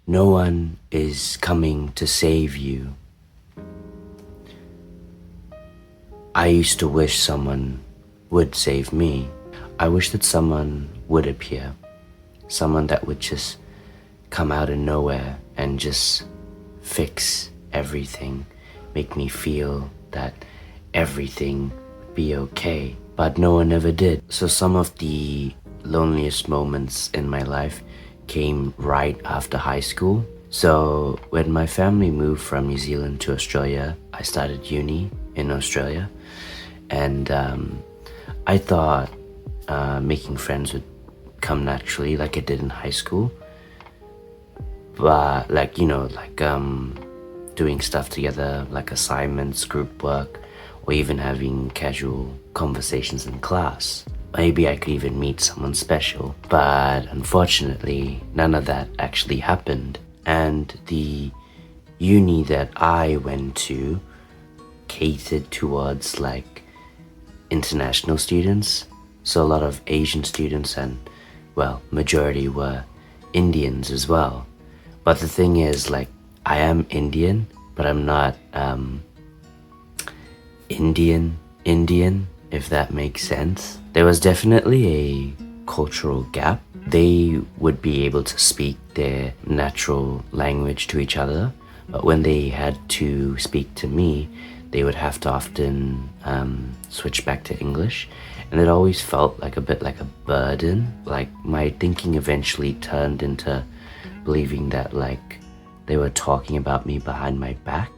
No one is coming to save you. I used to wish someone would save me. I wish that someone would appear. Someone that would just come out of nowhere and just fix everything. Make me feel that everything would be okay. But no one ever did. So some of the loneliest moments in my life came right after high school. So when my family moved from New Zealand to Australia, I started uni in Australia. And I thought making friends would come naturally like it did in high school. But doing stuff together, like assignments, group work, or even having casual conversations in class. Maybe I could even meet someone special, but unfortunately, none of that actually happened. And the uni that I went to catered towards like international students. So a lot of Asian students and, well, majority were Indians as well. But the thing is, like, I am Indian, but I'm not Indian, if that makes sense. There was definitely a cultural gap. They would be able to speak their natural language to each other, but when they had to speak to me, they would have to often switch back to English, and it always felt like a bit like a burden. Like my thinking eventually turned into believing that like they were talking about me behind my back.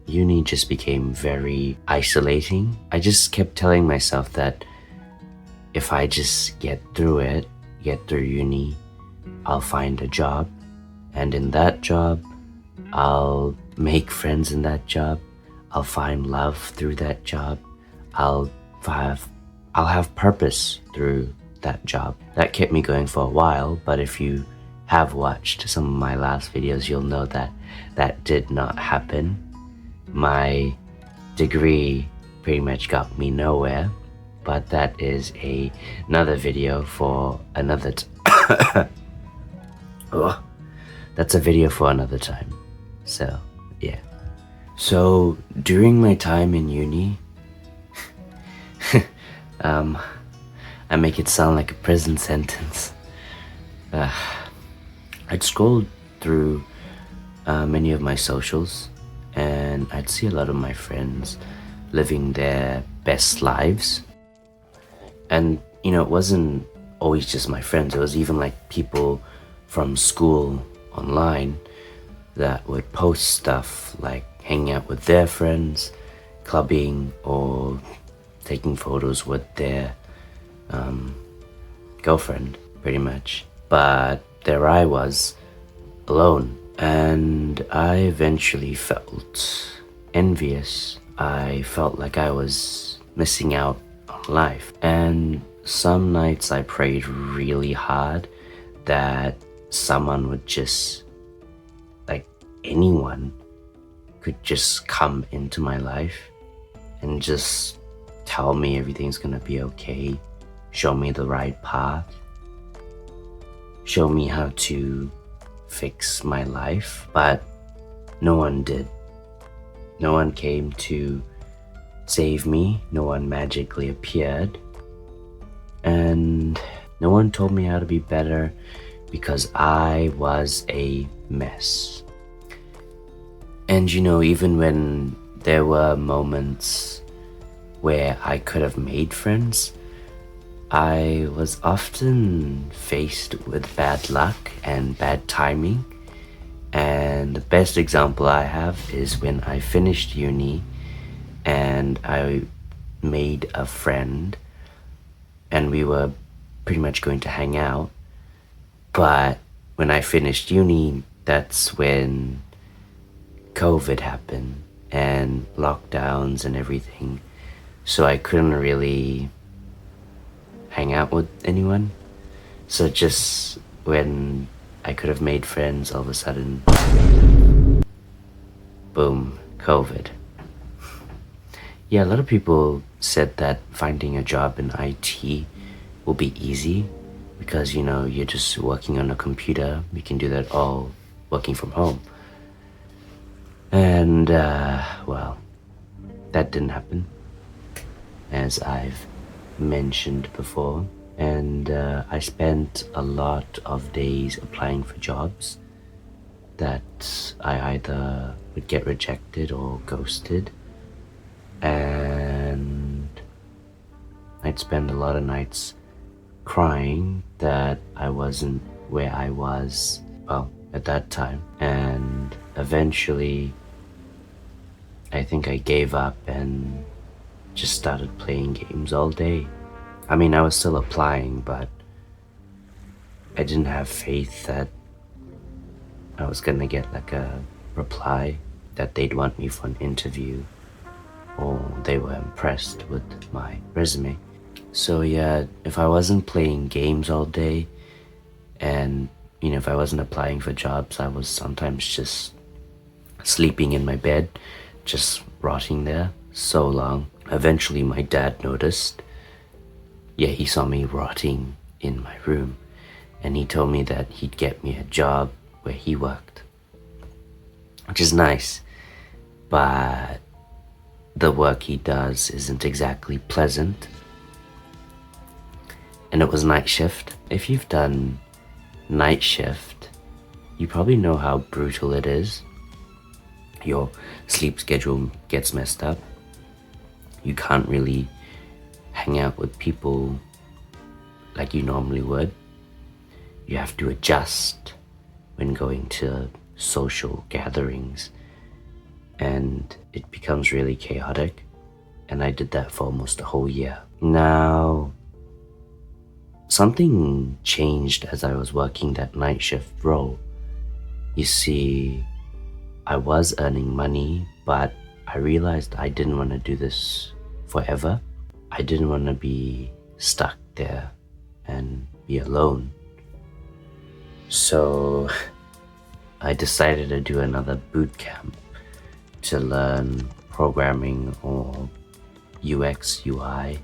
Uni just became very isolating. I just kept telling myself that if I just get through uni, I'll find a job, and in that job, I'll make friends in that job, I'll find love through that job, I'll have purpose through that job. That kept me going for a while, but if you have watched some of my last videos, you'll know that that did not happen. My degree pretty much got me nowhere, but that is another video for another oh, that's a video for another time. So, yeah. So, during my time in uni, I make it sound like a prison sentence. I'd scroll through many of my socials, and I'd see a lot of my friends living their best lives. And, you know, it wasn't always just my friends. It was even like people from school online that would post stuff like hanging out with their friends, clubbing, or taking photos with their girlfriend, pretty much. But there I was, alone, and I eventually felt envious. I felt like I was missing out on life, and some nights I prayed really hard that someone would just, like anyone, could just come into my life and just tell me everything's gonna be okay, show me the right path, show me how to fix my life. But no one did. No one came to save me, no one magically appeared, and no one told me how to be better because I was a mess. And you know, even when there were moments where I could have made friends, I was often faced with bad luck and bad timing. And the best example I have is when I finished uni and I made a friend and we were pretty much going to hang out. But when I finished uni, that's when COVID happened and lockdowns and everything. So I couldn't really hang out with anyone. So just when I could have made friends, all of a sudden, boom, COVID. Yeah, a lot of people said that finding a job in IT will be easy because, you know, you're just working on a computer. You can do that all working from home. And, well, that didn't happen, as I've mentioned before. And I spent a lot of days applying for jobs that I either would get rejected or ghosted. And I'd spend a lot of nights crying that I wasn't where I was, well, at that time. And eventually, I think I gave up and just started playing games all day. I mean, I was still applying, but I didn't have faith that I was gonna get like a reply that they'd want me for an interview, or they were impressed with my resume. So yeah, if I wasn't playing games all day and, if I wasn't applying for jobs, I was sometimes just sleeping in my bed, just rotting there so long. Eventually my dad noticed. Yeah, he saw me rotting in my room, and he told me that he'd get me a job where he worked, which is nice, but the work he does isn't exactly pleasant. And it was night shift. If you've done night shift, you probably know how brutal it is. Your sleep schedule gets messed up. You can't really hang out with people like you normally would. You have to adjust when going to social gatherings, and it becomes really chaotic. And I did that for almost a whole year. Now, something changed as I was working that night shift role. You see, I was earning money, but I realized I didn't want to do this forever. I didn't want to be stuck there and be alone. So I decided to do another boot camp to learn programming or UX, UI,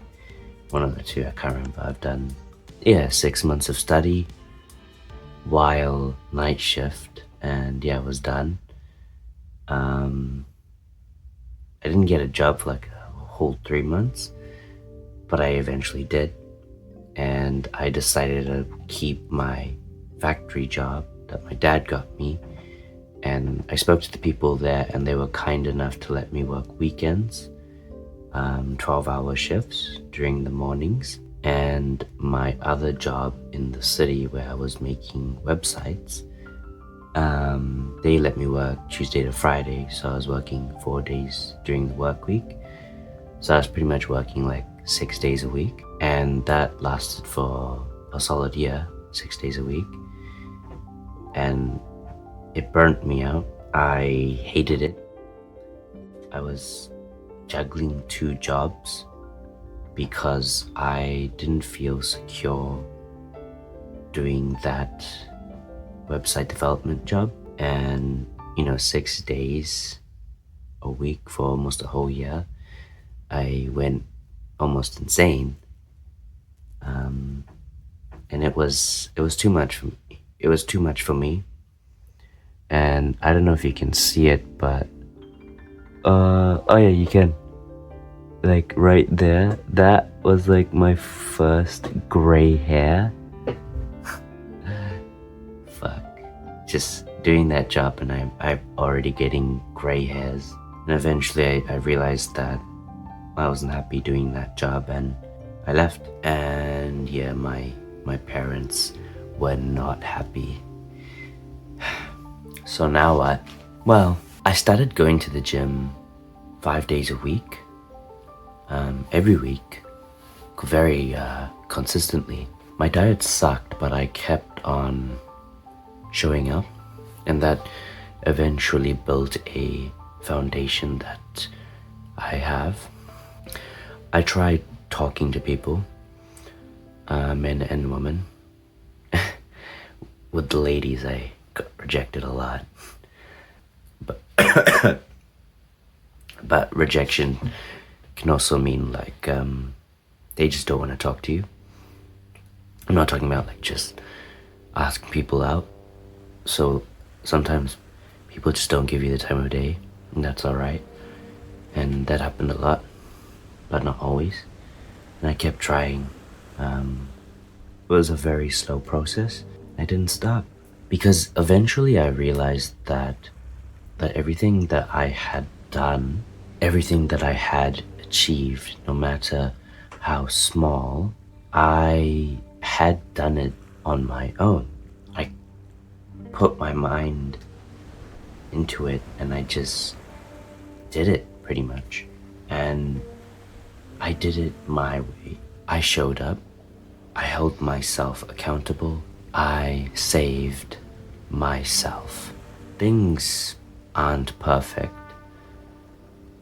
one of the two, I can't remember. I've done 6 months of study while night shift, and I was done. I didn't get a job for like a whole 3 months, but I eventually did. And I decided to keep my factory job that my dad got me. And I spoke to the people there, and they were kind enough to let me work weekends, 12-hour shifts during the mornings. And my other job in the city where I was making websites, they let me work Tuesday to Friday, so I was working 4 days during the work week. So I was pretty much working like 6 days a week, and that lasted for a solid year, 6 days a week. And it burnt me out. I hated it. I was juggling 2 jobs because I didn't feel secure doing that website development job. And 6 days a week for almost a whole year, I went almost insane. And it was too much for me. It was too much for me. And I don't know if you can see it, but oh yeah, you can. Like right there, that was like my first gray hair. Fuck. Just doing that job, and I'm already getting gray hairs. And eventually I realized that I wasn't happy doing that job, and I left. And yeah, my parents were not happy. So now what? Well, I started going to the gym 5 days a week, every week, very consistently. My diet sucked, but I kept on showing up, and that eventually built a foundation that I have. I tried talking to people, men and women. With the ladies, I got rejected a lot. But rejection can also mean like they just don't want to talk to you. I'm not talking about like just asking people out. So sometimes people just don't give you the time of day, and that's alright. And that happened a lot, but not always. And I kept trying. It was a very slow process. I didn't stop because eventually I realized that everything that I had done, everything that I had achieved, no matter how small, I had done it on my own. I put my mind into it and I just did it pretty much. And I did it my way. I showed up. I held myself accountable. I saved myself. Things aren't perfect.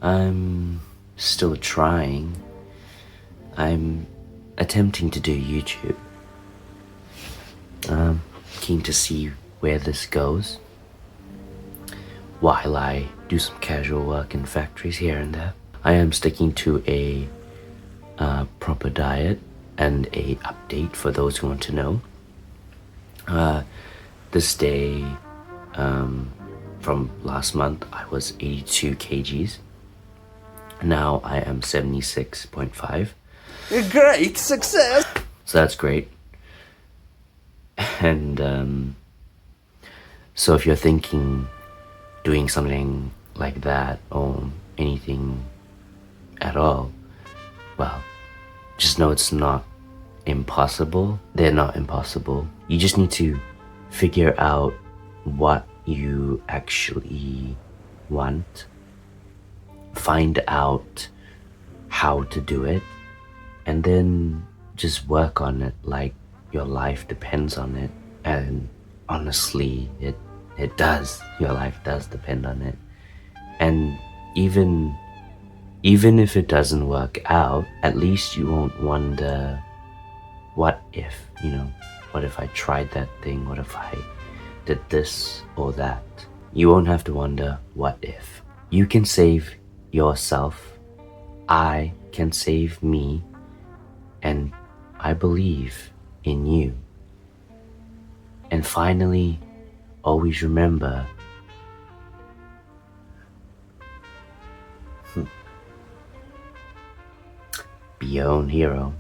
I'm still trying. I'm attempting to do YouTube. I'm keen to see where this goes while I do some casual work in factories here and there. I am sticking to a proper diet and a update for those who want to know. This day, from last month, I was 82 kgs. Now I am 76.5. Great success! So that's great. And so if you're thinking doing something like that or anything at all, well, just know it's not impossible. They're not impossible. You just need to figure out what you actually want, find out how to do it, and then just work on it like your life depends on it. And honestly, it does. Your life does depend on it. And even if it doesn't work out, at least you won't wonder, what if, what if I tried that thing? What if I did this or that? You won't have to wonder, what if. You can save yourself. I can save me. And I believe in you. And finally, always remember, be your own hero.